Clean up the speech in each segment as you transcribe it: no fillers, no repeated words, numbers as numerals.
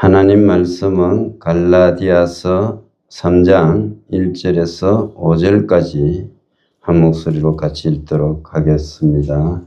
하나님 말씀은 갈라디아서 3장 1절에서 5절까지 한 목소리로 같이 읽도록 하겠습니다.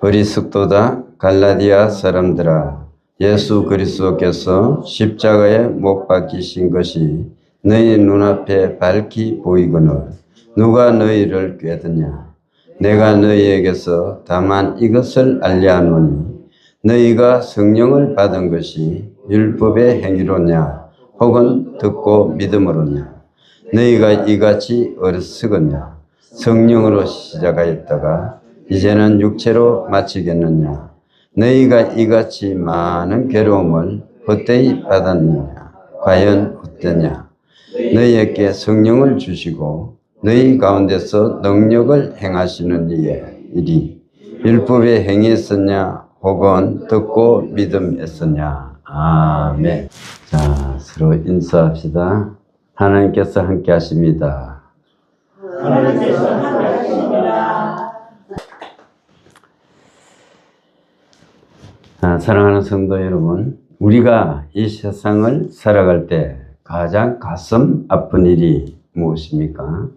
어리석도다 갈라디아 사람들아, 예수 그리스도께서 십자가에 못 박히신 것이 너희 눈앞에 밝히 보이거늘 누가 너희를 꾀드냐? 내가 너희에게서 다만 이것을 알려하노니 너희가 성령을 받은 것이 율법의 행위로냐 혹은 듣고 믿음으로냐? 너희가 이같이 어리석었냐? 성령으로 시작하였다가 이제는 육체로 마치겠느냐? 너희가 이같이 많은 괴로움을 헛되이 받았느냐? 과연 어떠냐? 너희에게 성령을 주시고 너희 가운데서 능력을 행하시는 이의 일이 율법의 행위였었냐 혹은 듣고 믿음이었었냐. 아멘. 자, 서로 인사합시다. 하나님께서 함께 하십니다. 하나님께서 함께 하십니다. 사랑하는 성도 여러분, 우리가 이 세상을 살아갈 때 가장 가슴 아픈 일이 무엇입니까?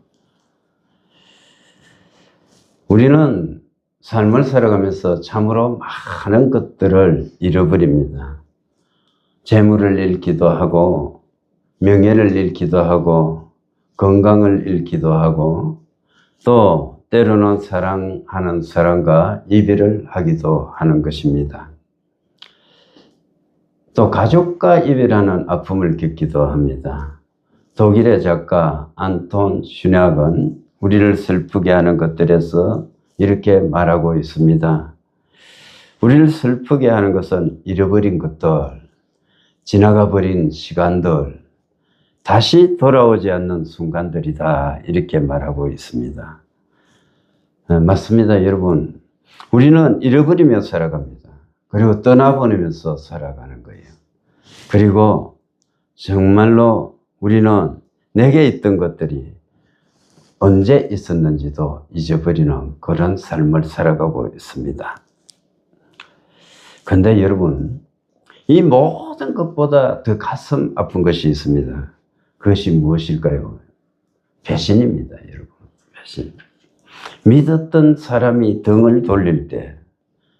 우리는 삶을 살아가면서 참으로 많은 것들을 잃어버립니다. 재물을 잃기도 하고, 명예를 잃기도 하고, 건강을 잃기도 하고, 또 때로는 사랑하는 사람과 이별을 하기도 하는 것입니다. 또 가족과 이별하는 아픔을 겪기도 합니다. 독일의 작가 안톤 슈낙은 우리를 슬프게 하는 것들에서 이렇게 말하고 있습니다. 우리를 슬프게 하는 것은 잃어버린 것들, 지나가 버린 시간들, 다시 돌아오지 않는 순간들이다. 이렇게 말하고 있습니다. 맞습니다, 여러분. 우리는 잃어버리며 살아갑니다. 그리고 떠나보내면서 살아가는 거예요. 그리고 정말로 우리는 내게 있던 것들이 언제 있었는지도 잊어버리는 그런 삶을 살아가고 있습니다. 그런데 여러분, 이 모든 것보다 더 가슴 아픈 것이 있습니다. 그것이 무엇일까요? 배신입니다, 여러분. 배신. 믿었던 사람이 등을 돌릴 때,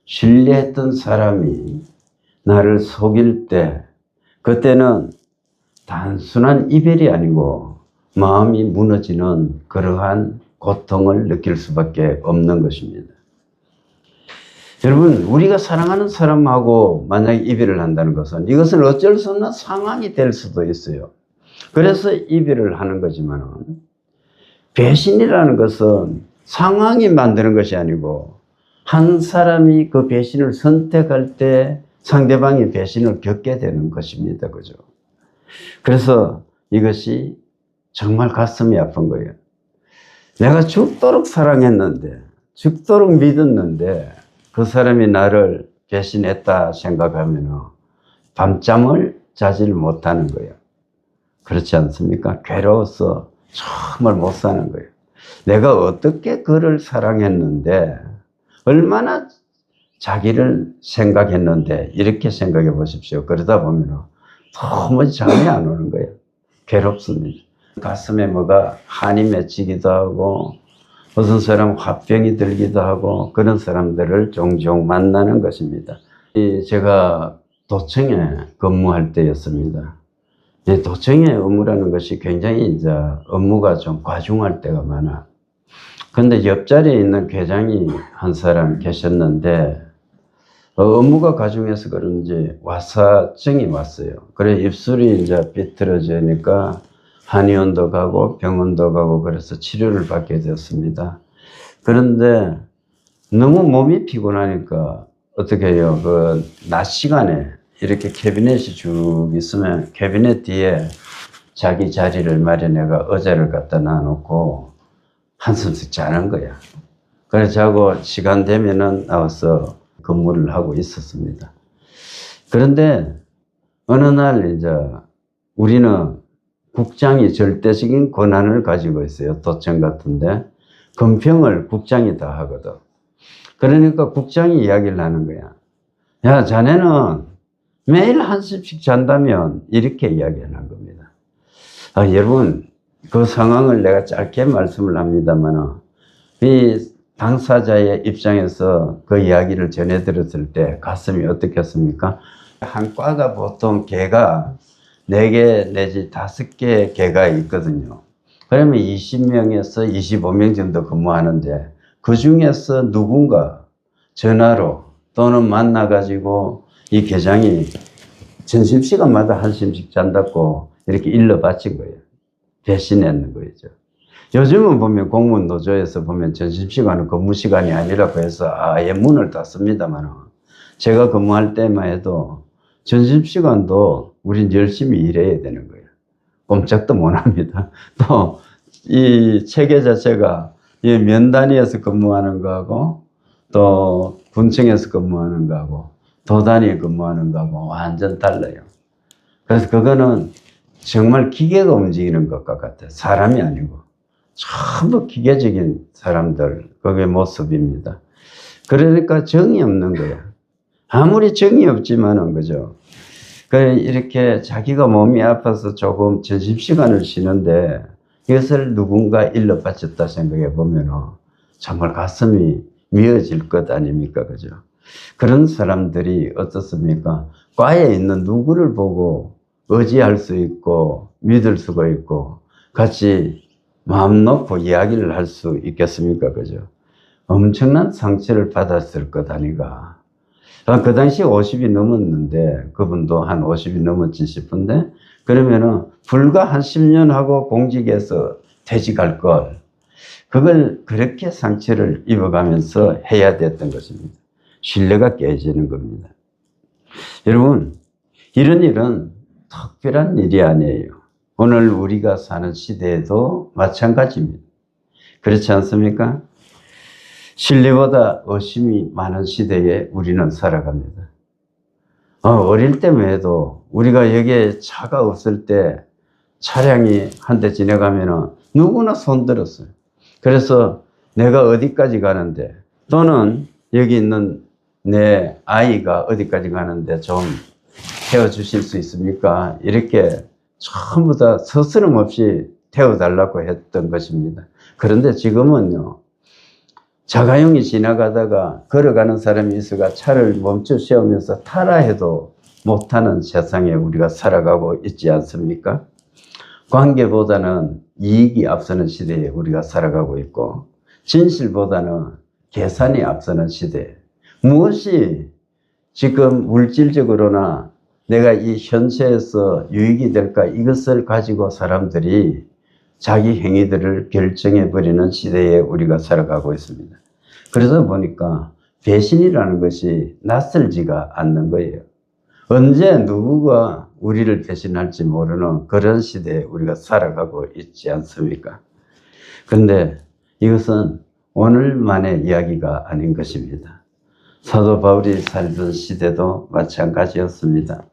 신뢰했던 사람이 나를 속일 때, 그때는 단순한 이별이 아니고 마음이 무너지는 그러한 고통을 느낄 수밖에 없는 것입니다. 여러분, 우리가 사랑하는 사람하고 만약에 이별을 한다는 것은 이것은 어쩔 수 없는 상황이 될 수도 있어요. 그래서 이별을 하는 거지만 배신이라는 것은 상황이 만드는 것이 아니고 한 사람이 그 배신을 선택할 때 상대방이 배신을 겪게 되는 것입니다. 그죠? 그래서 이것이 정말 가슴이 아픈 거예요. 내가 죽도록 사랑했는데, 죽도록 믿었는데 그 사람이 나를 배신했다 생각하면 밤잠을 자질 못하는 거예요. 그렇지 않습니까? 괴로워서 정말 못 사는 거예요. 내가 어떻게 그를 사랑했는데, 얼마나 자기를 생각했는데, 이렇게 생각해 보십시오. 그러다 보면 도무지 잠이 안 오는 거예요. 괴롭습니다. 가슴에 뭐가 한이 맺히기도 하고, 어떤 사람 화병이 들기도 하고, 그런 사람들을 종종 만나는 것입니다. 제가 도청에 근무할 때였습니다. 도청의 업무라는 것이 굉장히 이제 업무가 좀 과중할 때가 많아. 근데 옆자리에 있는 계장이 한 사람 계셨는데, 업무가 과중해서 그런지 와사증이 왔어요. 그래 입술이 이제 삐뚤어지니까 한의원도 가고 병원도 가고 그래서 치료를 받게 되었습니다. 그런데 너무 몸이 피곤하니까 어떻게 해요? 그 낮 시간에 이렇게 캐비넷이 쭉 있으면 캐비넷 뒤에 자기 자리를 마련해가 의자를 갖다 놔놓고 한숨씩 자는 거야. 그래서 자고 시간 되면은 나와서 근무를 하고 있었습니다. 그런데 어느 날 이제 우리는 국장이 절대적인 권한을 가지고 있어요. 도청 같은데 금평을 국장이 다 하거든. 그러니까 국장이 이야기를 하는 거야. 야, 자네는 매일 한숨씩 잔다면 이렇게 이야기하는 겁니다. 여러분, 그 상황을 내가 짧게 말씀을 합니다만, 이 당사자의 입장에서 그 이야기를 전해 들었을 때 가슴이 어떻겠습니까? 한 과가 보통 개가 4개 내지 5개의 개가 있거든요. 그러면 20명에서 25명 정도 근무하는데, 그 중에서 누군가 전화로 또는 만나가지고 이 계장이 점심시간마다 한숨씩 잔다고 이렇게 일러 바친 거예요. 대신했는 거죠. 요즘은 보면 공무원 노조에서 보면 점심시간은 근무시간이 아니라고 해서 아예 문을 닫습니다만, 제가 근무할 때만 해도 점심시간도 우린 열심히 일해야 되는 거예요. 꼼짝도 못 합니다. 또 이 체계 자체가 이 면단위에서 근무하는 거하고 또 군청에서 근무하는 거하고 도단위에 근무하는 거하고 완전 달라요. 그래서 그거는 정말 기계가 움직이는 것과 같아요. 사람이 아니고 전부 기계적인 사람들, 그게 모습입니다. 그러니까 정이 없는 거예요. 아무리 정이 없지만은, 그죠? 이렇게 자기가 몸이 아파서 조금 점심시간을 쉬는데 이것을 누군가 일러 바쳤다 생각해 보면은 정말 가슴이 미어질 것 아닙니까? 그죠? 그런 사람들이 어떻습니까? 과에 있는 누구를 보고 의지할 수 있고 믿을 수가 있고 같이 마음 놓고 이야기를 할 수 있겠습니까? 그죠? 엄청난 상처를 받았을 것 아닌가. 그 당시 50이 넘었는데, 그분도 한 50이 넘었지 싶은데, 그러면은 불과 한 10년 하고 공직에서 퇴직할 걸, 그걸 그렇게 상처를 입어가면서 해야 됐던 것입니다. 신뢰가 깨지는 겁니다. 여러분, 이런 일은 특별한 일이 아니에요. 오늘 우리가 사는 시대에도 마찬가지입니다. 그렇지 않습니까? 신뢰보다 의심이 많은 시대에 우리는 살아갑니다. 어릴 때만 해도 우리가 여기에 차가 없을 때 차량이 한 대 지나가면 누구나 손 들었어요. 그래서 내가 어디까지 가는데 또는 여기 있는 내 아이가 어디까지 가는데 좀 태워주실 수 있습니까? 이렇게 전부 다 서스럼 없이 태워달라고 했던 것입니다. 그런데 지금은요, 자가용이 지나가다가 걸어가는 사람이 있어가 차를 멈춰 세우면서 타라 해도 못하는 세상에 우리가 살아가고 있지 않습니까? 관계보다는 이익이 앞서는 시대에 우리가 살아가고 있고, 진실보다는 계산이 앞서는 시대. 무엇이 지금 물질적으로나 내가 이 현세에서 유익이 될까, 이것을 가지고 사람들이 자기 행위들을 결정해버리는 시대에 우리가 살아가고 있습니다. 그러다 보니까 배신이라는 것이 낯설지가 않는 거예요. 언제 누구가 우리를 배신할지 모르는 그런 시대에 우리가 살아가고 있지 않습니까? 그런데 이것은 오늘만의 이야기가 아닌 것입니다. 사도 바울이 살던 시대도 마찬가지였습니다.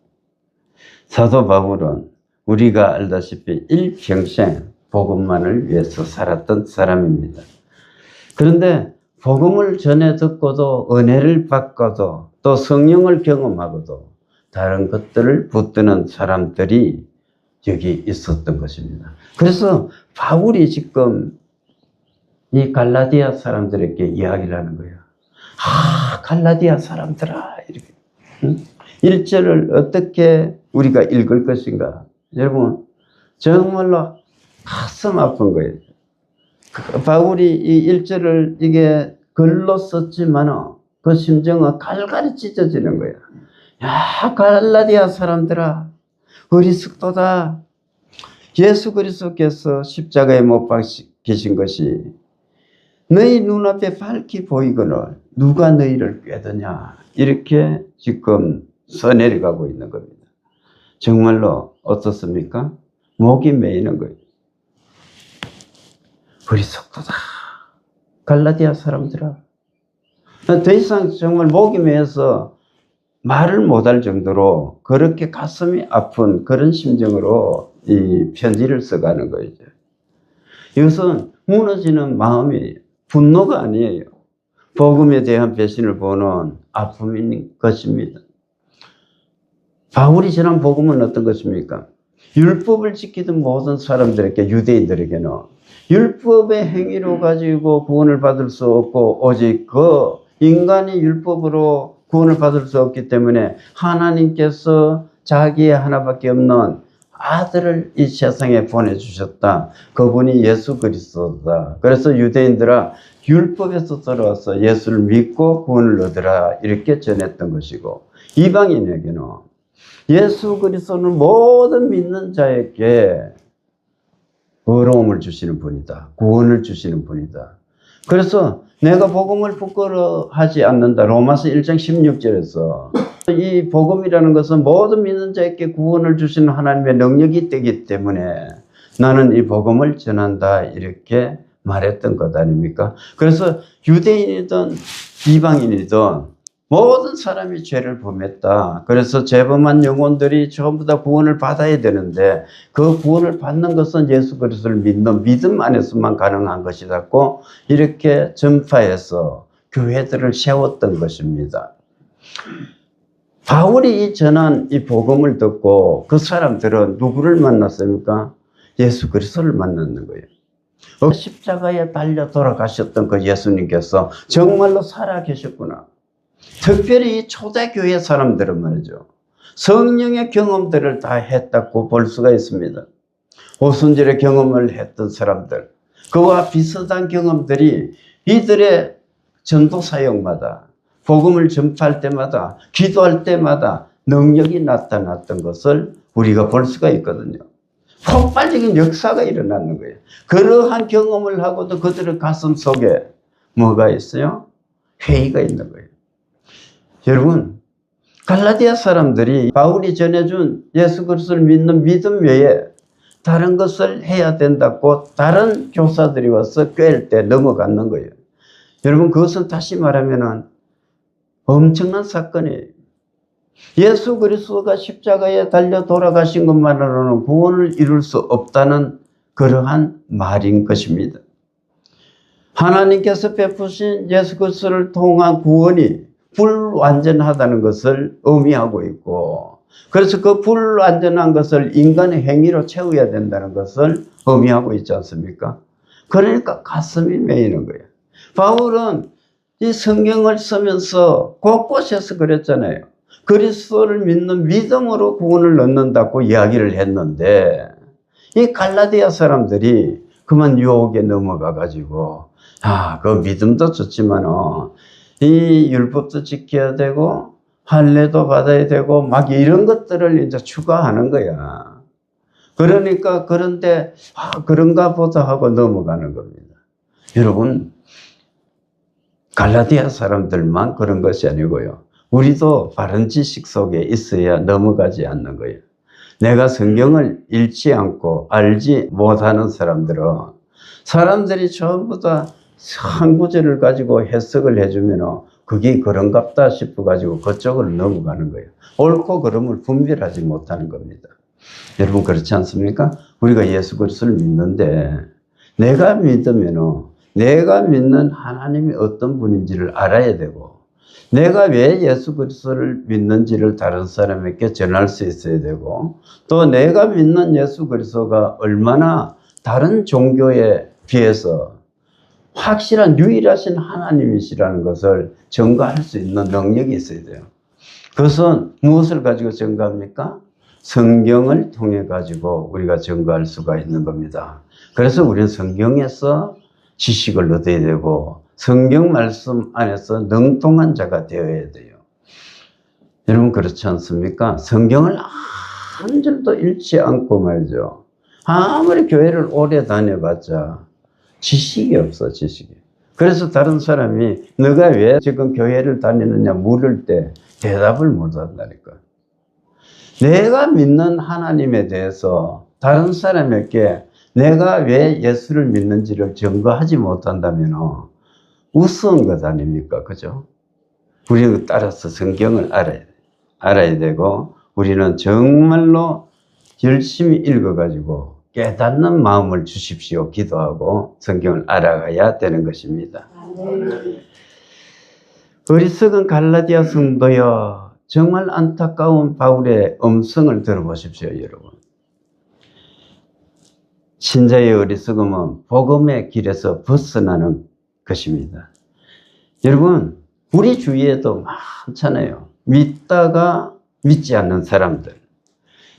사도 바울은 우리가 알다시피 일평생 복음만을 위해서 살았던 사람입니다. 그런데 복음을 전해 듣고도 은혜를 받고도 또 성령을 경험하고도 다른 것들을 붙드는 사람들이 여기 있었던 것입니다. 그래서 바울이 지금 이 갈라디아 사람들에게 이야기를 하는 거예요. 갈라디아 사람들아, 이렇게. 1절을 어떻게 우리가 읽을 것인가? 여러분, 정말로 가슴 아픈 거예요. 바울이 이 1절을 이게 글로 썼지만 그 심정은 갈갈이 찢어지는 거예요. 야, 갈라디아 사람들아, 어리석도다. 예수 그리스도께서 십자가에 못 박히신 것이 너희 눈앞에 밝히 보이거늘 누가 너희를 꾀드냐, 이렇게 지금 써내려가고 있는 겁니다. 정말로 어떻습니까? 목이 메이는 거예요. 어리석도다, 갈라디아 사람들아. 더 이상 정말 목이 메어서 말을 못할 정도로 그렇게 가슴이 아픈 그런 심정으로 이 편지를 써가는 거죠. 이것은 무너지는 마음이에요. 분노가 아니에요. 복음에 대한 배신을 보는 아픔인 것입니다. 바울이 전한 복음은 어떤 것입니까? 율법을 지키던 모든 사람들에게, 유대인들에게는 율법의 행위로 가지고 구원을 받을 수 없고 오직 그 인간이 율법으로 구원을 받을 수 없기 때문에 하나님께서 자기의 하나밖에 없는 아들을 이 세상에 보내주셨다. 그분이 예수 그리스도다. 그래서 유대인들아 율법에서 들어와서 예수를 믿고 구원을 얻으라 이렇게 전했던 것이고, 이방인에게는 예수 그리스도는 모든 믿는 자에게 의로움을 주시는 분이다. 구원을 주시는 분이다. 그래서 내가 복음을 부끄러워하지 않는다. 로마서 1장 16절에서 이 복음이라는 것은 모든 믿는 자에게 구원을 주시는 하나님의 능력이 되기 때문에 나는 이 복음을 전한다 이렇게 말했던 것 아닙니까? 그래서 유대인이든 이방인이든 모든 사람이 죄를 범했다. 그래서 죄범한 영혼들이 전부 다 구원을 받아야 되는데 그 구원을 받는 것은 예수 그리스도를 믿는 믿음 안에서만 가능한 것이라고 이렇게 전파해서 교회들을 세웠던 것입니다. 바울이 전한 이 복음을 듣고 그 사람들은 누구를 만났습니까? 예수 그리스도를 만났는 거예요. 십자가에 달려 돌아가셨던 그 예수님께서 정말로 살아 계셨구나. 특별히 이 초대교회 사람들은 말이죠, 성령의 경험들을 다 했다고 볼 수가 있습니다. 오순절의 경험을 했던 사람들, 그와 비슷한 경험들이 이들의 전도 사역마다, 복음을 전파할 때마다, 기도할 때마다 능력이 나타났던 것을 우리가 볼 수가 있거든요. 폭발적인 역사가 일어나는 거예요. 그러한 경험을 하고도 그들의 가슴 속에 뭐가 있어요? 회의가 있는 거예요. 여러분, 갈라디아 사람들이 바울이 전해준 예수 그리스도를 믿는 믿음 외에 다른 것을 해야 된다고 다른 교사들이 와서 꿰일 때 넘어가는 거예요. 여러분, 그것은 다시 말하면 엄청난 사건이에요. 예수 그리스도가 십자가에 달려 돌아가신 것만으로는 구원을 이룰 수 없다는 그러한 말인 것입니다. 하나님께서 베푸신 예수 그리스도를 통한 구원이 불완전하다는 것을 의미하고 있고, 그래서 그 불완전한 것을 인간의 행위로 채워야 된다는 것을 의미하고 있지 않습니까? 그러니까 가슴이 메이는 거예요. 바울은 이 성경을 쓰면서 곳곳에서 그랬잖아요. 그리스도를 믿는 믿음으로 구원을 얻는다고 이야기를 했는데, 이 갈라디아 사람들이 그만 유혹에 넘어가 가지고 그 믿음도 좋지만 이 율법도 지켜야 되고 할례도 받아야 되고 막 이런 것들을 이제 추가하는 거야. 그러니까 그런데 그런가 보다 하고 넘어가는 겁니다. 여러분, 갈라디아 사람들만 그런 것이 아니고요, 우리도 바른 지식 속에 있어야 넘어가지 않는 거예요. 내가 성경을 읽지 않고 알지 못하는 사람들이 전부 다 한 구절을 가지고 해석을 해주면 그게 그런갑다 싶어가지고 그쪽으로 넘어가는 거예요. 옳고 그름을 분별하지 못하는 겁니다. 여러분, 그렇지 않습니까? 우리가 예수 그리스도를 믿는데 내가 믿으면 내가 믿는 하나님이 어떤 분인지를 알아야 되고, 내가 왜 예수 그리스도를 믿는지를 다른 사람에게 전할 수 있어야 되고, 또 내가 믿는 예수 그리스도가 얼마나 다른 종교에 비해서 확실한 유일하신 하나님이시라는 것을 증거할 수 있는 능력이 있어야 돼요. 그것은 무엇을 가지고 증거합니까? 성경을 통해 가지고 우리가 증거할 수가 있는 겁니다. 그래서 우리는 성경에서 지식을 얻어야 되고 성경 말씀 안에서 능통한 자가 되어야 돼요. 여러분, 그렇지 않습니까? 성경을 한 줄도 읽지 않고 말이죠, 아무리 교회를 오래 다녀봤자 지식이 없어, 지식이. 그래서 다른 사람이 너가 왜 지금 교회를 다니느냐 물을 때 대답을 못 한다니까. 내가 믿는 하나님에 대해서 다른 사람에게 내가 왜 예수를 믿는지를 증거하지 못한다면 우스운 것 아닙니까? 그죠? 우리는 따라서 성경을 알아야 되고, 우리는 정말로 열심히 읽어가지고 깨닫는 마음을 주십시오 기도하고 성경을 알아가야 되는 것입니다. 어리석은 갈라디아 성도여, 정말 안타까운 바울의 음성을 들어보십시오, 여러분. 신자의 어리석음은 복음의 길에서 벗어나는 것입니다. 여러분, 우리 주위에도 많잖아요. 믿다가 믿지 않는 사람들.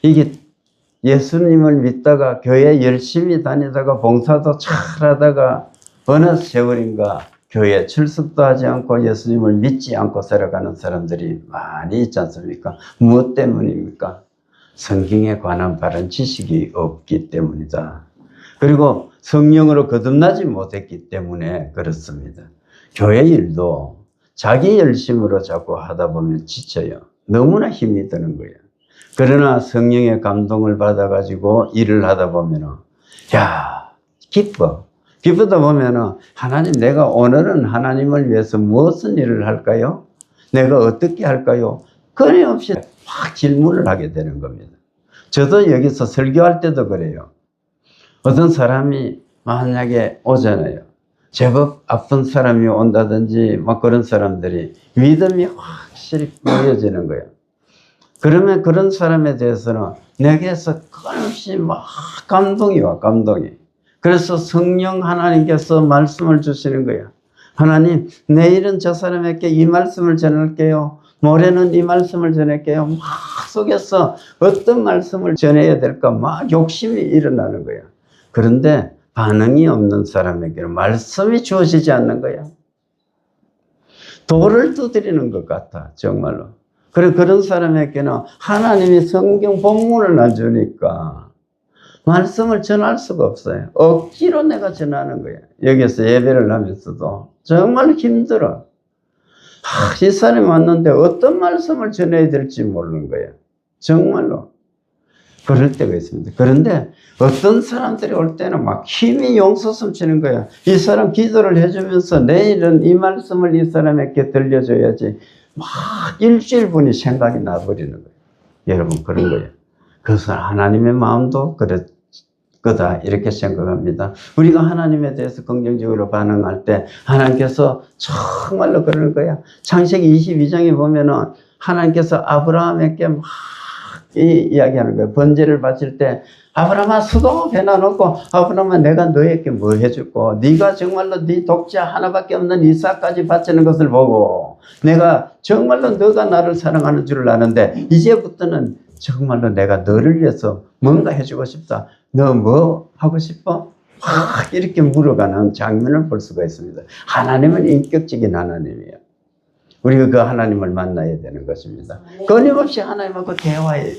이게 예수님을 믿다가 교회 열심히 다니다가 봉사도 잘하다가 어느 세월인가 교회 출석도 하지 않고 예수님을 믿지 않고 살아가는 사람들이 많이 있지 않습니까? 무엇 때문입니까? 성경에 관한 바른 지식이 없기 때문이다. 그리고 성령으로 거듭나지 못했기 때문에 그렇습니다. 교회 일도 자기 열심으로 자꾸 하다 보면 지쳐요. 너무나 힘이 드는 거예요. 그러나 성령의 감동을 받아가지고 일을 하다 보면은, 야, 기뻐. 기쁘다 보면은, 하나님, 내가 오늘은 하나님을 위해서 무엇을 일을 할까요? 내가 어떻게 할까요? 끊임없이 막 질문을 하게 되는 겁니다. 저도 여기서 설교할 때도 그래요. 어떤 사람이 만약에 오잖아요. 제법 아픈 사람이 온다든지 막 그런 사람들이 믿음이 확실히 보여지는 거예요. 그러면 그런 사람에 대해서는 내게서 끊임없이 막 감동이 와, 감동이. 그래서 성령 하나님께서 말씀을 주시는 거예요. 하나님, 내일은 저 사람에게 이 말씀을 전할게요. 모레는 이 말씀을 전할게요. 막 속에서 어떤 말씀을 전해야 될까 막 욕심이 일어나는 거예요. 그런데 반응이 없는 사람에게는 말씀이 주어지지 않는 거예요. 돌을 두드리는 것 같아, 정말로. 그런 사람에게는 하나님이 성경 본문을 안 주니까 말씀을 전할 수가 없어요. 억지로 내가 전하는 거예요. 여기서 예배를 하면서도 정말 힘들어. 이 사람이 왔는데 어떤 말씀을 전해야 될지 모르는 거예요. 정말로. 그럴 때가 있습니다. 그런데 어떤 사람들이 올 때는 막 힘이 용솟음 치는 거야. 이 사람 기도를 해주면서 내일은 이 말씀을 이 사람에게 들려줘야지. 막 일주일분이 생각이 나버리는 거예요. 여러분, 그런 거예요. 그래서 하나님의 마음도 그럴 거다 이렇게 생각합니다. 우리가 하나님에 대해서 긍정적으로 반응할 때 하나님께서 정말로 그러는 거야. 창세기 22장에 보면은 하나님께서 아브라함에게 막 이야기하는 거예요. 번제를 바칠 때 아브라함아 수도 배놔놓고 아브라함아 내가 너에게 뭐 해줄고 네가 정말로 네 독자 하나밖에 없는 이삭까지 바치는 것을 보고 내가 정말로 너가 나를 사랑하는 줄 아는데 이제부터는 정말로 내가 너를 위해서 뭔가 해주고 싶다. 너 뭐 하고 싶어? 막 이렇게 물어가는 장면을 볼 수가 있습니다. 하나님은 인격적인 하나님이에요. 우리가 그 하나님을 만나야 되는 것입니다. 끊임없이 하나님하고 대화해요.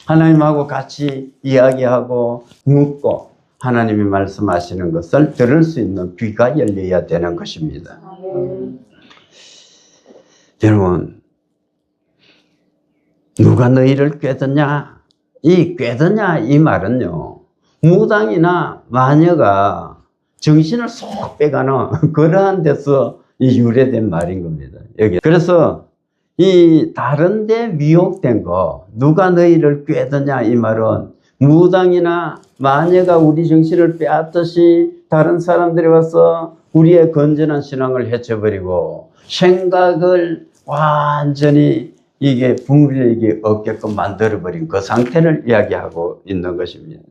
하나님하고 같이 이야기하고 묻고 하나님이 말씀하시는 것을 들을 수 있는 귀가 열려야 되는 것입니다. 여러분, 누가 너희를 꾀드냐? 이 꾀드냐 이 말은요, 무당이나 마녀가 정신을 쏙 빼가는 그러한 데서 유래된 말인 겁니다. 여기. 그래서 이 다른 데 미혹된 거, 누가 너희를 꾀드냐 이 말은 무당이나 마녀가 우리 정신을 빼앗듯이 다른 사람들이 와서 우리의 건전한 신앙을 해쳐버리고 생각을 완전히 이게 분별력이 없게끔 만들어버린 그 상태를 이야기하고 있는 것입니다.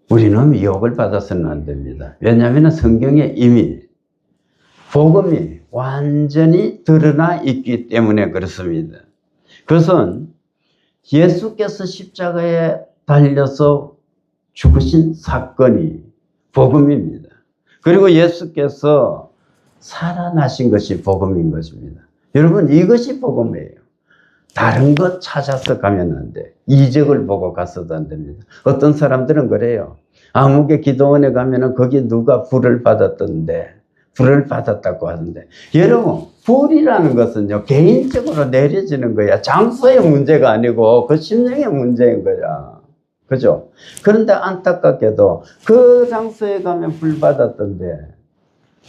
우리는 미혹을 받아서는 안 됩니다. 왜냐하면 성경에 이미 복음이 완전히 드러나 있기 때문에 그렇습니다. 그것은 예수께서 십자가에 달려서 죽으신 사건이 복음입니다. 그리고 예수께서 살아나신 것이 복음인 것입니다. 여러분, 이것이 복음이에요. 다른 것 찾아서 가면 안 돼. 이적을 보고 가서도 안 됩니다. 어떤 사람들은 그래요. 아무개 기도원에 가면은 거기 누가 불을 받았던데, 불을 받았다고 하던데. 여러분, 불이라는 것은요, 개인적으로 내려지는 거야. 장소의 문제가 아니고 그 심령의 문제인 거야. 그죠? 그런데 안타깝게도 그 장소에 가면 불 받았던데,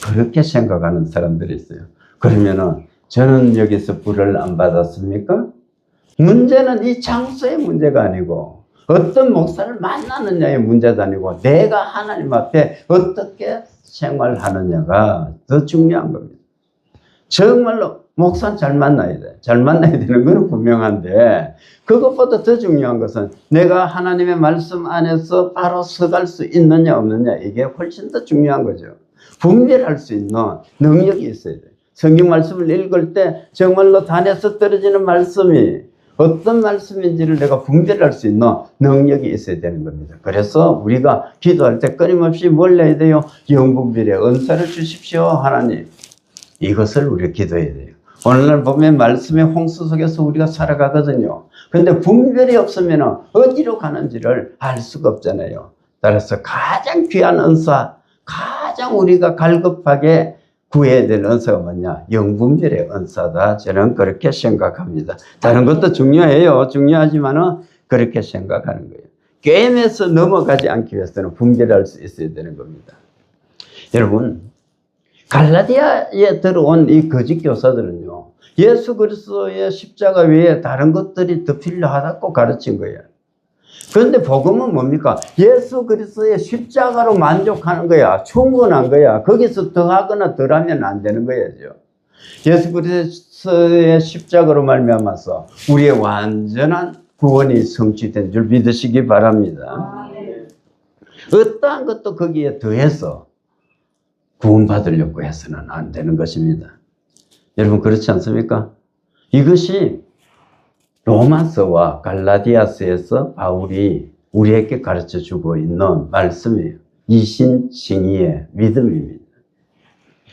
그렇게 생각하는 사람들이 있어요. 그러면은 저는 여기서 불을 안 받았습니까? 문제는 이 장소의 문제가 아니고 어떤 목사를 만나느냐의 문제도 아니고 내가 하나님 앞에 어떻게 생활하느냐가 더 중요한 겁니다. 정말로 목사는 잘 만나야 돼. 잘 만나야 되는 건 분명한데 그것보다 더 중요한 것은 내가 하나님의 말씀 안에서 바로 서갈 수 있느냐 없느냐 이게 훨씬 더 중요한 거죠. 분별할 수 있는 능력이 있어야 돼요. 성경 말씀을 읽을 때 정말로 단에서 떨어지는 말씀이 어떤 말씀인지를 내가 분별할 수 있는 능력이 있어야 되는 겁니다. 그래서 우리가 기도할 때 끊임없이 뭘 해야 돼요? 영분별의 은사를 주십시오 하나님. 이것을 우리가 기도해야 돼요. 오늘날 보면 말씀의 홍수 속에서 우리가 살아가거든요. 그런데 분별이 없으면 어디로 가는지를 알 수가 없잖아요. 따라서 가장 귀한 은사, 가장 우리가 갈급하게 구해야 될 은사가 뭐냐? 영분별의 은사다. 저는 그렇게 생각합니다. 다른 것도 중요해요. 중요하지만은 그렇게 생각하는 거예요. 게임에서 넘어가지 않기 위해서는 분별할 수 있어야 되는 겁니다. 여러분, 갈라디아에 들어온 이 거짓 교사들은요, 예수 그리스도의 십자가 외에 다른 것들이 더 필요하다고 가르친 거예요. 그런데 복음은 뭡니까? 예수 그리스도의 십자가로 만족하는 거야. 충분한 거야. 거기서 더하거나 덜하면 안 되는 거야죠. 예수 그리스도의 십자가로 말미암아서 우리의 완전한 구원이 성취된 줄 믿으시기 바랍니다. 어떠한 것도 거기에 더해서 구원받으려고 해서는 안 되는 것입니다. 여러분 그렇지 않습니까? 이것이 로마서와 갈라디아서에서 바울이 우리에게 가르쳐주고 있는 말씀이에요. 이신칭의의 믿음입니다.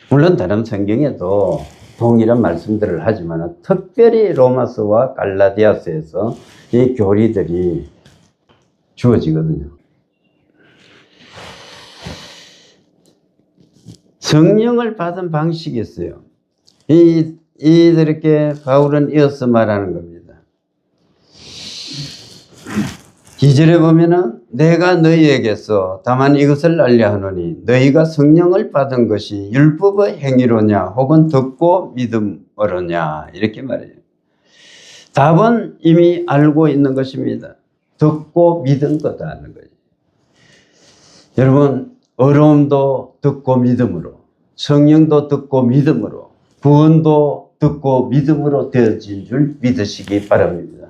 물론 다른 성경에도 동일한 말씀들을 하지만 특별히 로마서와 갈라디아서에서 이 교리들이 주어지거든요. 성령을 받은 방식이 있어요. 이들에게 바울은 이어서 말하는 겁니다. 2절에 보면은 내가 너희에게서 다만 이것을 알려 하노니 너희가 성령을 받은 것이 율법의 행위로냐 혹은 듣고 믿음으로냐 이렇게 말해요. 답은 이미 알고 있는 것입니다. 듣고 믿은 거다 하는 거예요. 여러분 어려움도 듣고 믿음으로, 성령도 듣고 믿음으로, 구원도 듣고 믿음으로 되어진 줄 믿으시기 바랍니다.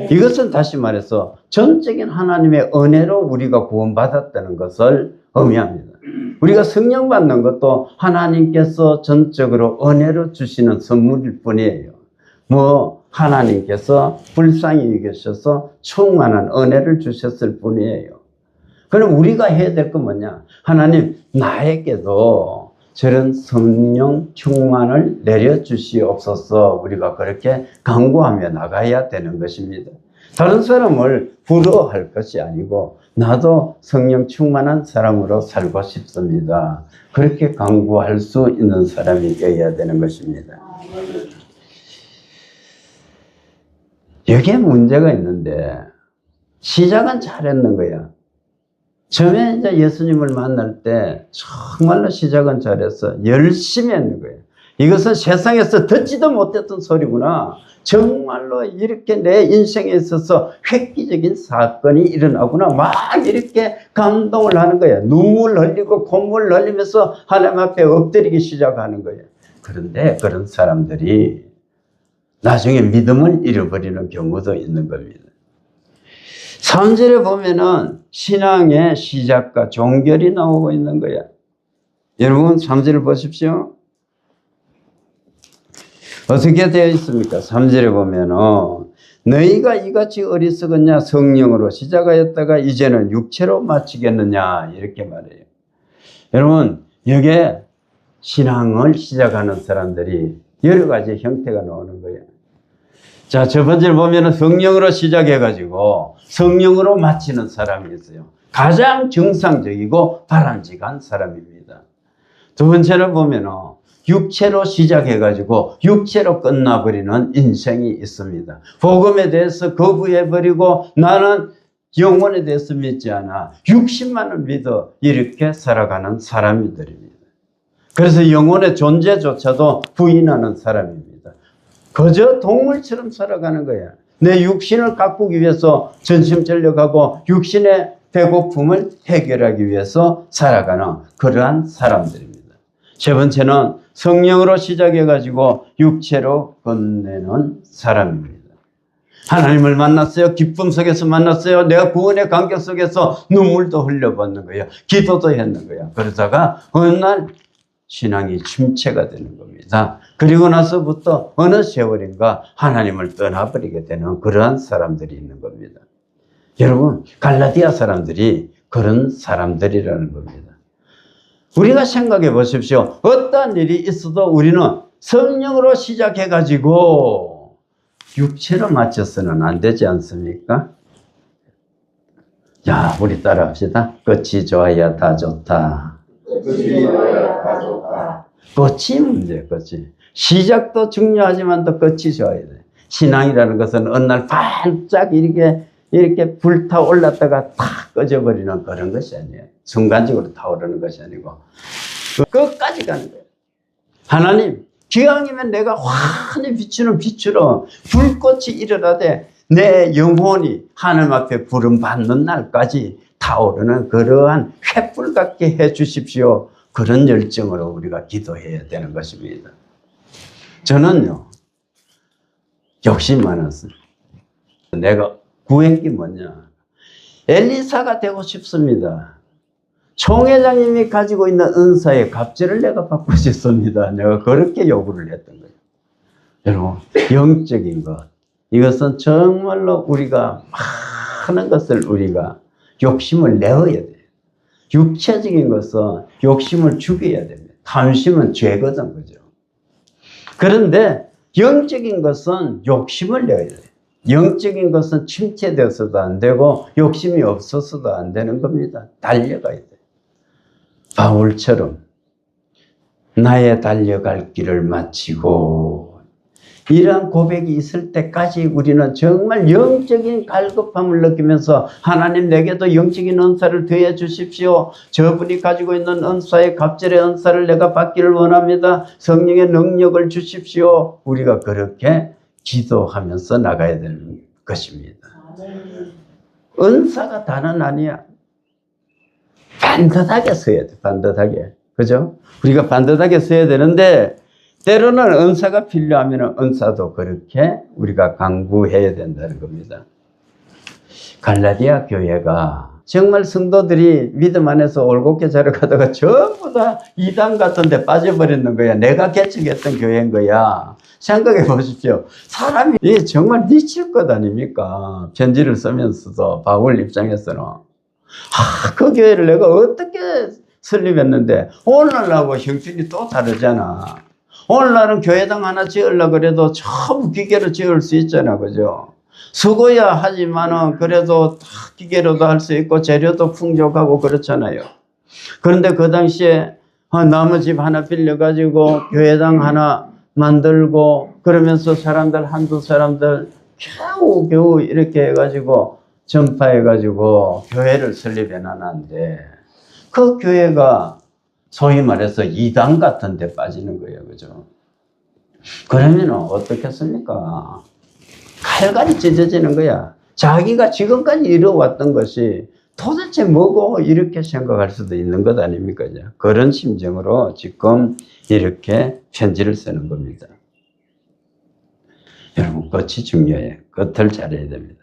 이것은 다시 말해서 전적인 하나님의 은혜로 우리가 구원받았다는 것을 의미합니다. 우리가 성령 받는 것도 하나님께서 전적으로 은혜로 주시는 선물일 뿐이에요. 하나님께서 불쌍히 여기셔서 충만한 은혜를 주셨을 뿐이에요. 그럼 우리가 해야 될 건 뭐냐? 하나님 나에게도 저런 성령 충만을 내려주시옵소서. 우리가 그렇게 간구하며 나가야 되는 것입니다. 다른 사람을 부러워할 것이 아니고 나도 성령 충만한 사람으로 살고 싶습니다. 그렇게 간구할 수 있는 사람이 되어야 되는 것입니다. 여기에 문제가 있는데 시작은 잘했는 거야. 처음에 이제 예수님을 만날 때 정말로 시작은 잘했어. 열심히 했는 거예요. 이것은 세상에서 듣지도 못했던 소리구나. 정말로 이렇게 내 인생에 있어서 획기적인 사건이 일어나구나. 막 이렇게 감동을 하는 거예요. 눈물 흘리고 콧물 흘리면서 하나님 앞에 엎드리기 시작하는 거예요. 그런데 그런 사람들이 나중에 믿음을 잃어버리는 경우도 있는 겁니다. 3절에 보면은 신앙의 시작과 종결이 나오고 있는 거야. 여러분 3절을 보십시오. 어떻게 되어 있습니까? 3절에 보면은 너희가 이같이 어리석었냐 성령으로 시작하였다가 이제는 육체로 마치겠느냐 이렇게 말해요. 여러분 여기에 신앙을 시작하는 사람들이 여러 가지 형태가 나오는 거예요. 자, 첫 번째를 보면은 성령으로 시작해가지고 성령으로 마치는 사람이 있어요. 가장 정상적이고 바람직한 사람입니다. 두 번째를 보면은 육체로 시작해가지고 육체로 끝나버리는 인생이 있습니다. 복음에 대해서 거부해버리고 나는 영혼에 대해서 믿지 않아. 육신만을 믿어 이렇게 살아가는 사람들입니다. 그래서 영혼의 존재조차도 부인하는 사람입니다. 그저 동물처럼 살아가는 거야. 내 육신을 가꾸기 위해서 전심전력하고 육신의 배고픔을 해결하기 위해서 살아가는 그러한 사람들입니다. 세 번째는 성령으로 시작해가지고 육체로 끝내는 사람입니다. 하나님을 만났어요. 기쁨 속에서 만났어요. 내가 구원의 감격 속에서 눈물도 흘려봤는 거예요. 기도도 했는 거예요. 그러다가 어느 날 신앙이 침체가 되는 겁니다. 그리고 나서부터 어느 세월인가 하나님을 떠나버리게 되는 그러한 사람들이 있는 겁니다. 여러분, 갈라디아 사람들이 그런 사람들이라는 겁니다. 우리가 생각해 보십시오. 어떠한 일이 있어도 우리는 성령으로 시작해가지고 육체로 맞춰서는 안 되지 않습니까? 자, 우리 따라 합시다. 끝이 좋아야 다 좋다. 끝이 좋아야 다 좋다. 끝이 문제예요, 끝이. 시작도 중요하지만 또 끝이 좋아야 돼. 신앙이라는 것은 어느 날 반짝 이렇게 불타올랐다가 탁 꺼져버리는 그런 것이 아니에요. 순간적으로 타오르는 것이 아니고 끝까지 가는 거예요. 하나님, 기왕이면 내가 환히 비추는 빛으로 불꽃이 일어나되 내 영혼이 하나님 앞에 부름받는 날까지 타오르는 그러한 횃불 같게 해 주십시오. 그런 열정으로 우리가 기도해야 되는 것입니다. 저는요, 욕심 많았어요. 내가 구했기 뭐냐? 엘리사가 되고 싶습니다. 총회장님이 가지고 있는 은사의 갑절을 내가 받고 싶습니다. 내가 그렇게 요구를 했던 거예요. 여러분, 영적인 것. 이것은 정말로 우리가 많은 것을 우리가 욕심을 내어야 돼요. 육체적인 것은 욕심을 죽여야 됩니다. 탐심은 죄거든, 그죠? 그런데 영적인 것은 욕심을 내어야 돼요. 영적인 것은 침체되어서도 안 되고 욕심이 없어서도 안 되는 겁니다. 달려가야 돼요. 바울처럼 나의 달려갈 길을 마치고 이러한 고백이 있을 때까지 우리는 정말 영적인 갈급함을 느끼면서 하나님 내게도 영적인 은사를 더해 주십시오. 저분이 가지고 있는 은사의 갑절의 은사를 내가 받기를 원합니다. 성령의 능력을 주십시오. 우리가 그렇게 기도하면서 나가야 되는 것입니다. 은사가 다는 아니야. 반듯하게 서야 돼. 반듯하게. 그죠? 우리가 반듯하게 서야 되는데 때로는 은사가 필요하면 은사도 그렇게 우리가 강구해야 된다는 겁니다. 갈라디아 교회가 정말 성도들이 믿음 안에서 올곧게 자라가다가 전부 다 이단 같은 데 빠져버리는 거야. 내가 개척했던 교회인 거야. 생각해 보십시오. 사람이 정말 미칠 것 아닙니까? 편지를 쓰면서도 바울 입장에서는 그 교회를 내가 어떻게 설립했는데 오늘날하고 형편이 또 다르잖아. 오늘날은 교회당 하나 지으려고 그래도 전부 기계로 지을 수 있잖아. 그죠? 수고야 하지만은 그래도 다 기계로도 할 수 있고 재료도 풍족하고 그렇잖아요. 그런데 그 당시에 나무집 하나 빌려가지고 교회당 하나 만들고 그러면서 사람들 한두 사람들 겨우 이렇게 해가지고 전파해가지고 교회를 설립해 놨는데 그 교회가 소위 말해서 이단 같은 데 빠지는 거예요. 그죠? 그러면 어떻겠습니까? 칼갈이 찢어지는 거야. 자기가 지금까지 이뤄왔던 것이 도대체 뭐고 이렇게 생각할 수도 있는 것 아닙니까? 그런 심정으로 지금 이렇게 편지를 쓰는 겁니다. 여러분, 끝이 중요해요. 끝을 잘해야 됩니다.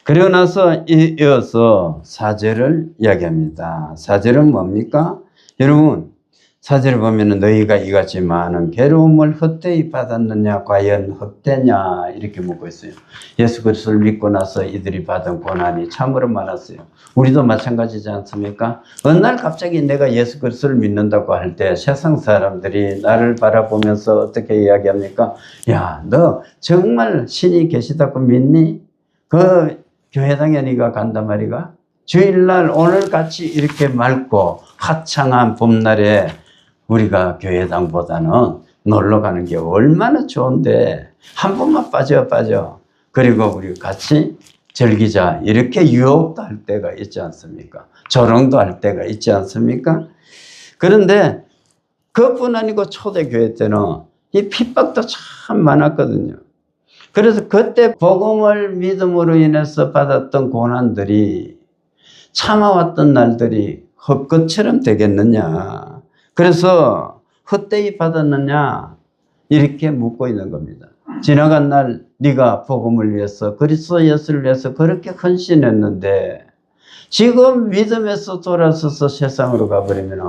그리고 나서 이어서 4절을 이야기합니다. 4절은 뭡니까? 여러분, 4절을 보면 너희가 이같이 많은 괴로움을 헛되이 받았느냐 과연 헛되냐 이렇게 묻고 있어요. 예수 그리스도를 믿고 나서 이들이 받은 고난이 참으로 많았어요. 우리도 마찬가지지 않습니까? 어느 날 갑자기 내가 예수 그리스도를 믿는다고 할 때 세상 사람들이 나를 바라보면서 어떻게 이야기합니까? 야, 너 정말 신이 계시다고 믿니? 그 교회당에 네가 간단 말이가? 주일날 오늘같이 이렇게 맑고 화창한 봄날에 우리가 교회당보다는 놀러 가는 게 얼마나 좋은데 한 번만 빠져. 그리고 우리 같이 즐기자. 이렇게 유혹도 할 때가 있지 않습니까? 조롱도 할 때가 있지 않습니까? 그런데 그것뿐 아니고 초대교회 때는 이 핍박도 참 많았거든요. 그래서 그때 복음을 믿음으로 인해서 받았던 고난들이 참아왔던 날들이 헛것처럼 되겠느냐. 그래서 헛되이 받았느냐. 이렇게 묻고 있는 겁니다. 지나간 날 네가 복음을 위해서 그리스도 예수를 위해서 그렇게 헌신했는데 지금 믿음에서 돌아서서 세상으로 가버리면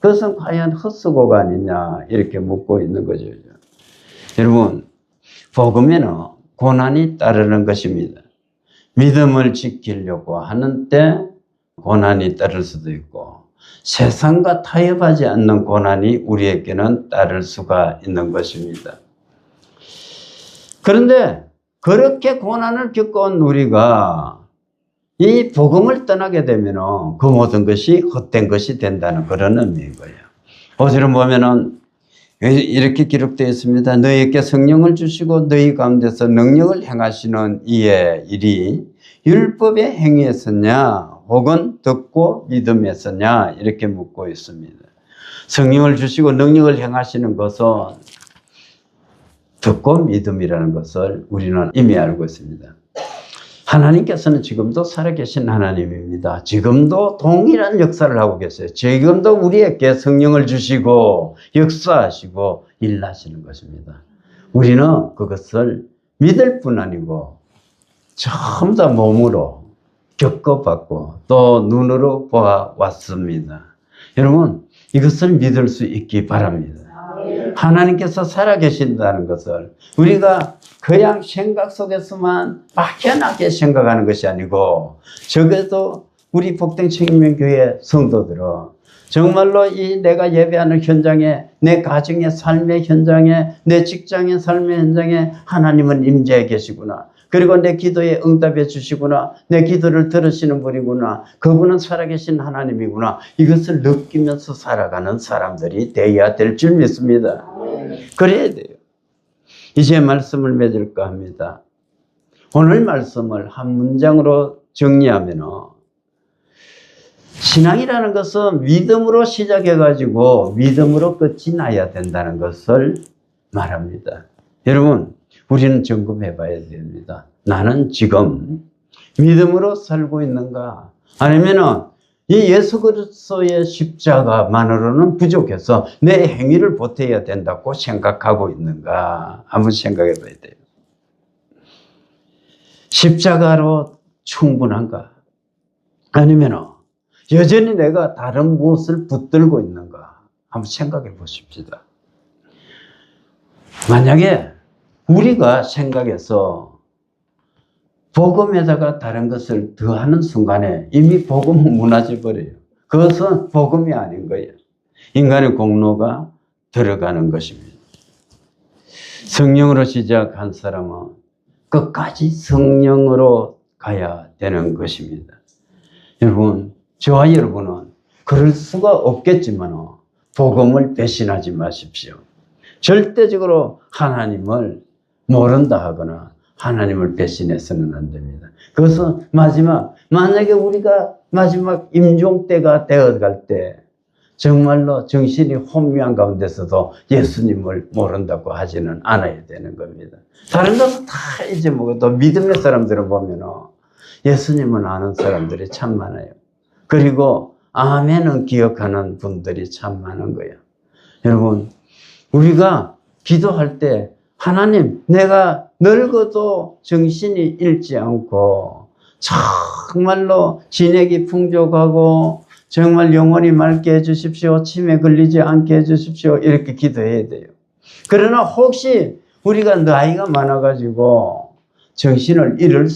그것은 과연 헛수고가 아니냐 이렇게 묻고 있는 거죠. 여러분 복음에는 고난이 따르는 것입니다. 믿음을 지키려고 하는 때 고난이 따를 수도 있고 세상과 타협하지 않는 고난이 우리에게는 따를 수가 있는 것입니다. 그런데 그렇게 고난을 겪어온 우리가 이 복음을 떠나게 되면 그 모든 것이 헛된 것이 된다는 그런 의미인 거예요. 오늘은 보면은 이렇게 기록되어 있습니다. 너희에게 성령을 주시고 너희 가운데서 능력을 행하시는 이의 일이 율법의 행위에서냐 혹은 듣고 믿음에서냐 이렇게 묻고 있습니다. 성령을 주시고 능력을 행하시는 것은 듣고 믿음이라는 것을 우리는 이미 알고 있습니다. 하나님께서는 지금도 살아계신 하나님입니다. 지금도 동일한 역사를 하고 계세요. 지금도 우리에게 성령을 주시고 역사하시고 일하시는 것입니다. 우리는 그것을 믿을 뿐 아니고 전부 다 몸으로 겪어봤고 또 눈으로 보아왔습니다. 여러분 이것을 믿을 수 있기 바랍니다. 하나님께서 살아계신다는 것을 우리가 그냥 생각 속에서만 막연하게 생각하는 것이 아니고 적어도 우리 복댕청년교회 성도들은 정말로 이 내가 예배하는 현장에 내 가정의 삶의 현장에 내 직장의 삶의 현장에 하나님은 임재해 계시구나. 그리고 내 기도에 응답해 주시구나. 내 기도를 들으시는 분이구나. 그분은 살아계신 하나님이구나. 이것을 느끼면서 살아가는 사람들이 되어야 될 줄 믿습니다. 그래야 돼요. 이제 말씀을 맺을까 합니다. 오늘 말씀을 한 문장으로 정리하면 신앙이라는 것은 믿음으로 시작해가지고 믿음으로 끝이 나야 된다는 것을 말합니다. 여러분 우리는 점검해 봐야 됩니다. 나는 지금 믿음으로 살고 있는가? 아니면은 이 예수 그리스도의 십자가만으로는 부족해서 내 행위를 보태야 된다고 생각하고 있는가? 한번 생각해 봐야 돼요. 십자가로 충분한가? 아니면은 여전히 내가 다른 무엇을 붙들고 있는가? 한번 생각해 보십시다. 만약에 우리가 생각해서 복음에다가 다른 것을 더하는 순간에 이미 복음은 무너져 버려요. 그것은 복음이 아닌 거예요. 인간의 공로가 들어가는 것입니다. 성령으로 시작한 사람은 끝까지 성령으로 가야 되는 것입니다. 여러분, 저와 여러분은 그럴 수가 없겠지만 복음을 배신하지 마십시오. 절대적으로 하나님을 모른다 하거나 하나님을 배신해서는 안 됩니다. 그것은 만약에 우리가 마지막 임종 때가 되어갈 때 정말로 정신이 혼미한 가운데서도 예수님을 모른다고 하지는 않아야 되는 겁니다. 다른 것은 다 잊어먹어도 믿음의 사람들을 보면 예수님을 아는 사람들이 참 많아요. 그리고 아멘은 기억하는 분들이 참 많은 거예요. 여러분 우리가 기도할 때 하나님 내가 늙어도 정신이 잃지 않고 정말로 진액이 풍족하고 정말 영원히 맑게 해주십시오. 치매 걸리지 않게 해주십시오. 이렇게 기도해야 돼요. 그러나 혹시 우리가 나이가 많아가지고 정신을 잃을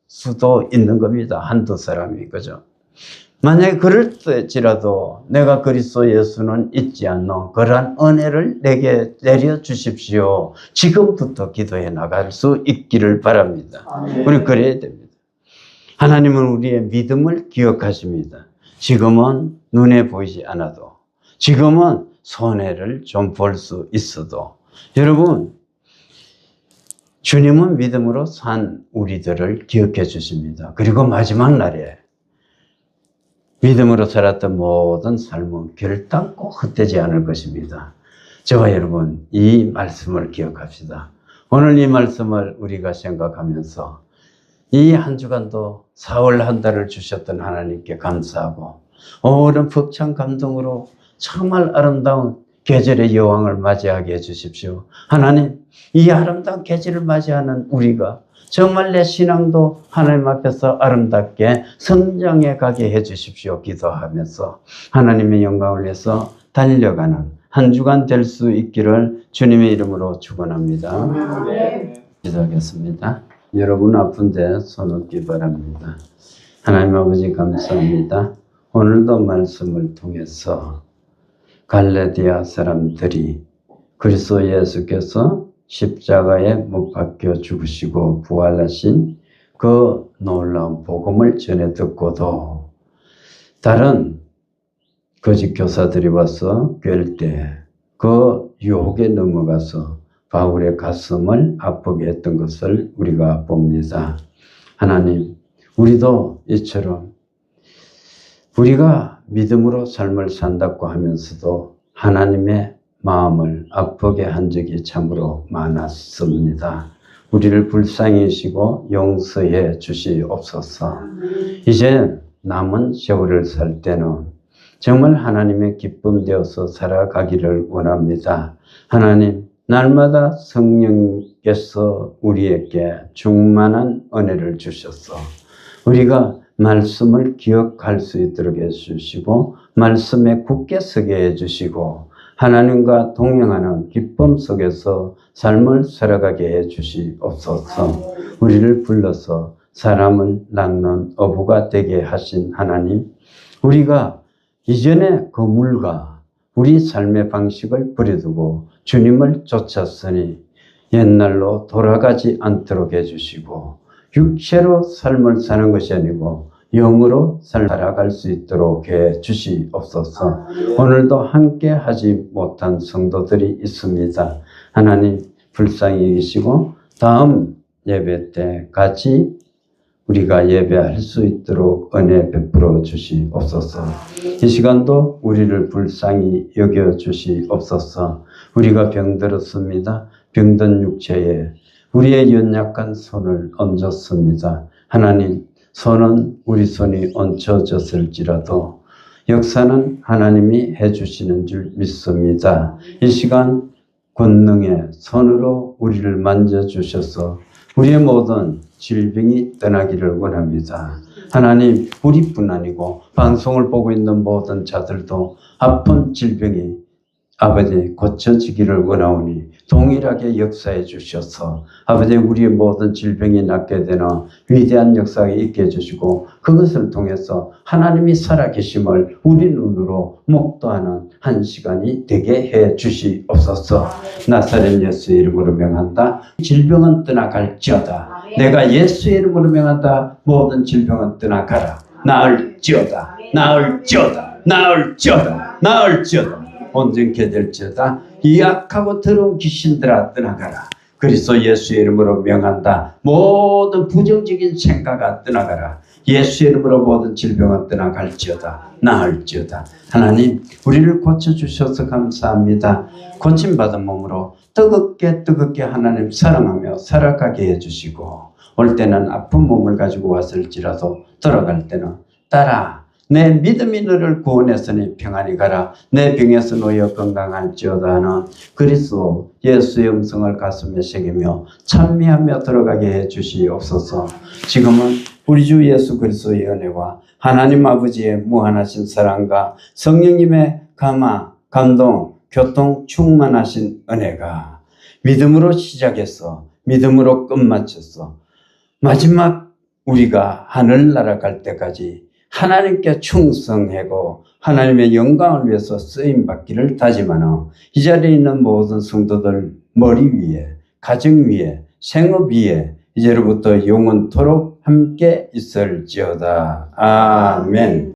수도 있는 겁니다. 한두 사람이. 그죠? 만약에 그럴지라도 내가 그리스도 예수는 잊지 않는 그러한 은혜를 내게 내려주십시오. 지금부터 기도해 나갈 수 있기를 바랍니다. 우리 그래야 됩니다. 하나님은 우리의 믿음을 기억하십니다. 지금은 눈에 보이지 않아도 지금은 손해를 좀 볼 수 있어도 여러분 주님은 믿음으로 산 우리들을 기억해 주십니다. 그리고 마지막 날에 믿음으로 살았던 모든 삶은 결단코 헛되지 않을 것입니다. 저와 여러분 이 말씀을 기억합시다. 오늘 이 말씀을 우리가 생각하면서 이 한 주간도 4월 한 달을 주셨던 하나님께 감사하고 오랜 벅찬 감동으로 정말 아름다운 계절의 여왕을 맞이하게 해주십시오. 하나님, 이 아름다운 계절을 맞이하는 우리가 정말 내 신앙도 하나님 앞에서 아름답게 성장해 가게 해주십시오. 기도하면서 하나님의 영광을 위해서 달려가는 한 주간 될 수 있기를 주님의 이름으로 축원합니다. 기도하겠습니다. 여러분 아픈데 손 얻기 바랍니다. 하나님 아버지 감사합니다. 오늘도 말씀을 통해서 갈라디아 사람들이 그리스도 예수께서 십자가에 못 박혀 죽으시고 부활하신 그 놀라운 복음을 전해 듣고도 다른 거짓 교사들이 와서 꿰을 때 그 유혹에 넘어가서 바울의 가슴을 아프게 했던 것을 우리가 봅니다. 하나님, 우리도 이처럼 우리가 믿음으로 삶을 산다고 하면서도 하나님의 마음을 아프게 한 적이 참으로 많았습니다. 우리를 불쌍히 여기시고 용서해 주시옵소서. 이제 남은 세월을 살 때는 정말 하나님의 기쁨 되어서 살아가기를 원합니다. 하나님, 날마다 성령께서 우리에게 충만한 은혜를 주셔서 우리가 말씀을 기억할 수 있도록 해주시고 말씀에 굳게 서게 해주시고 하나님과 동행하는 기쁨 속에서 삶을 살아가게 해주시옵소서. 우리를 불러서 사람을 낳는 어부가 되게 하신 하나님, 우리가 이전의 그 물과 우리 삶의 방식을 버려두고 주님을 쫓았으니 옛날로 돌아가지 않도록 해주시고 육체로 삶을 사는 것이 아니고 영으로 살아갈 수 있도록 해 주시옵소서. 오늘도 함께 하지 못한 성도들이 있습니다. 하나님 불쌍히 여기시고 다음 예배 때 같이 우리가 예배할 수 있도록 은혜 베풀어 주시옵소서. 이 시간도 우리를 불쌍히 여겨 주시옵소서. 우리가 병들었습니다. 병든 육체에 우리의 연약한 손을 얹었습니다. 하나님, 손은 우리 손이 얹혀졌을지라도 역사는 하나님이 해주시는 줄 믿습니다. 이 시간 권능의 손으로 우리를 만져주셔서 우리의 모든 질병이 떠나기를 원합니다. 하나님, 우리뿐 아니고 방송을 보고 있는 모든 자들도 아픈 질병이 아버지 고쳐지기를 원하오니 동일하게 역사해 주셔서 아버지 우리의 모든 질병이 낫게 되는 위대한 역사가 있게 해주시고 그것을 통해서 하나님이 살아계심을 우리 눈으로 목도하는 한 시간이 되게 해 주시옵소서. 나사렛 예수의 이름으로 명한다. 질병은 떠나갈지어다. 내가 예수의 이름으로 명한다. 모든 질병은 떠나가라. 나을지어다. 나을지어다. 나을지어다. 나을지어다. 온전케 될지어다. 이 악하고 더러운 귀신들아 떠나가라. 그리스도 예수의 이름으로 명한다. 모든 부정적인 생각아 떠나가라. 예수의 이름으로 모든 질병은 떠나갈지어다. 나을지어다. 하나님, 우리를 고쳐주셔서 감사합니다. 고침받은 몸으로 뜨겁게 하나님 사랑하며 살아가게 해주시고 올 때는 아픈 몸을 가지고 왔을지라도 돌아갈 때는 따라 내 믿음이 너를 구원했으니 평안히 가라. 내 병에서 놓여 건강할지어다 하는 그리스도 예수의 음성을 가슴에 새기며 찬미하며 들어가게 해 주시옵소서. 지금은 우리 주 예수 그리스도의 은혜와 하나님 아버지의 무한하신 사랑과 성령님의 감동, 교통 충만하신 은혜가 믿음으로 시작해서 믿음으로 끝마쳐서 마지막 우리가 하늘나라 갈 때까지 하나님께 충성하고 하나님의 영광을 위해서 쓰임받기를 다짐하는 이 자리에 있는 모든 성도들 머리 위에, 가정 위에, 생업 위에 이제로부터 영원토록 함께 있을지어다. 아멘.